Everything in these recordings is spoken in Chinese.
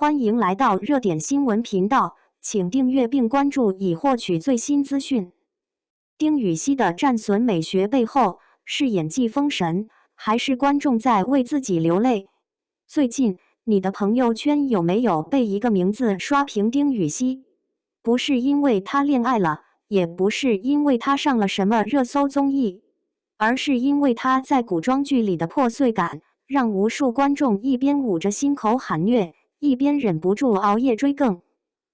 欢迎来到热点新闻频道，请订阅并关注以获取最新资讯。丁禹兮的战损美学背后，是演技封神，还是观众在为自己流泪？最近，你的朋友圈有没有被一个名字刷屏丁禹兮？不是因为他恋爱了，也不是因为他上了什么热搜综艺，而是因为他在古装剧里的破碎感，让无数观众一边捂着心口喊虐，一边忍不住熬夜追更。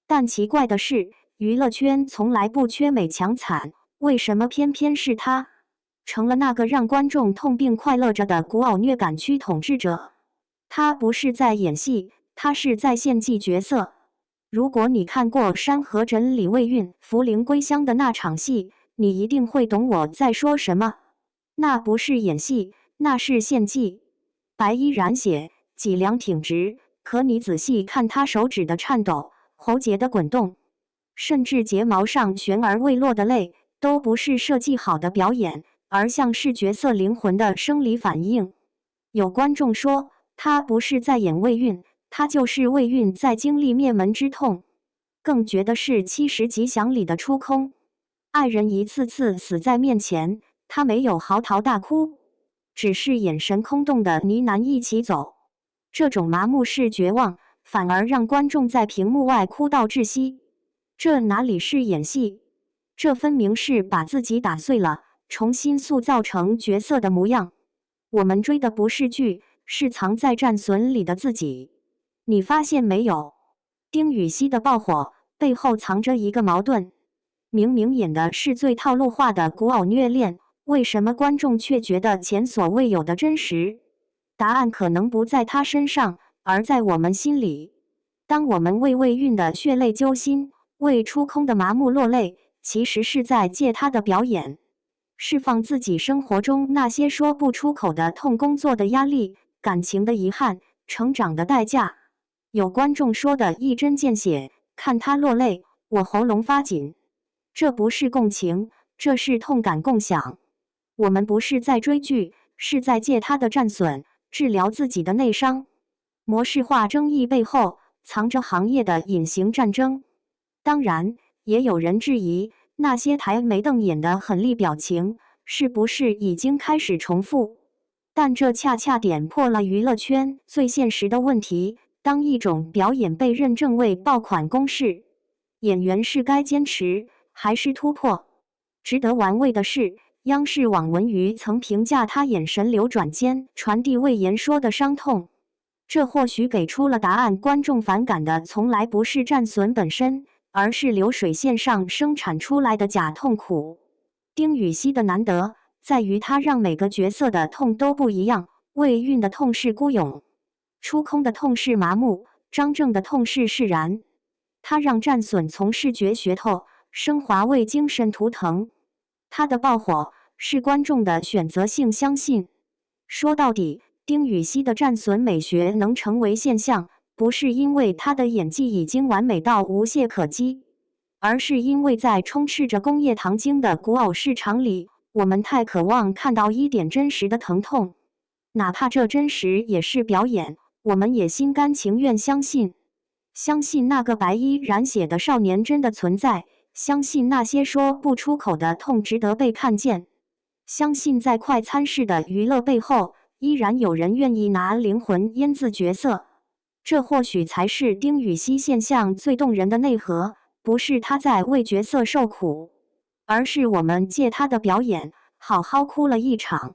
但奇怪的是，娱乐圈从来不缺美强惨，为什么偏偏是他成了那个让观众痛并快乐着的古偶虐感区统治者？他不是在演戏，他是在献祭角色。如果你看过《山河枕》里魏运扶灵归乡的那场戏，你一定会懂我在说什么。那不是演戏，那是献祭。白衣染血，脊梁挺直，可你仔细看他手指的颤抖，喉结的滚动，甚至睫毛上悬而未落的泪，都不是设计好的表演，而像是角色灵魂的生理反应。有观众说，他不是在演魏运，他就是魏运在经历灭门之痛。更绝的是70吉祥里的出空，爱人一次次死在面前，他没有嚎啕大哭，只是眼神空洞的呢喃一起走。这种麻木式绝望，反而让观众在屏幕外哭到窒息。这哪里是演戏？这分明是把自己打碎了，重新塑造成角色的模样。我们追的不是剧，是藏在战损里的自己。你发现没有？丁禹兮的爆火背后藏着一个矛盾。明明演的是最套路化的古偶虐恋，为什么观众却觉得前所未有的真实？答案可能不在他身上，而在我们心里。当我们为魏运的血泪揪心，为出空的麻木落泪，其实是在借他的表演，释放自己生活中那些说不出口的痛、工作的压力、感情的遗憾、成长的代价。有观众说的一针见血，看他落泪，我喉咙发紧。这不是共情，这是痛感共享。我们不是在追剧，是在借他的战损治疗自己的内伤。模式化争议背后藏着行业的隐形战争。当然，也有人质疑那些抬眉瞪眼的狠厉表情是不是已经开始重复，但这恰恰点破了娱乐圈最现实的问题。当一种表演被认证为爆款公式，演员是该坚持还是突破？值得玩味的是，央视网文娱曾评价他眼神流转间传递未言说的伤痛，这或许给出了答案。观众反感的从来不是战损本身，而是流水线上生产出来的假痛苦。丁禹兮的难得在于他让每个角色的痛都不一样。魏运的痛是孤勇，出空的痛是麻木，张正的痛是释然。他让战损从视觉噱头升华为精神图腾。他的爆火是观众的选择性相信。说到底，丁禹兮的战损美学能成为现象，不是因为他的演技已经完美到无懈可击，而是因为在充斥着工业糖精的古偶市场里，我们太渴望看到一点真实的疼痛，哪怕这真实也是表演，我们也心甘情愿相信。相信那个白衣染血的少年真的存在，相信那些说不出口的痛值得被看见，相信在快餐式的娱乐背后，依然有人愿意拿灵魂腌制角色。这或许才是丁禹兮现象最动人的内核，不是他在为角色受苦，而是我们借他的表演好好哭了一场。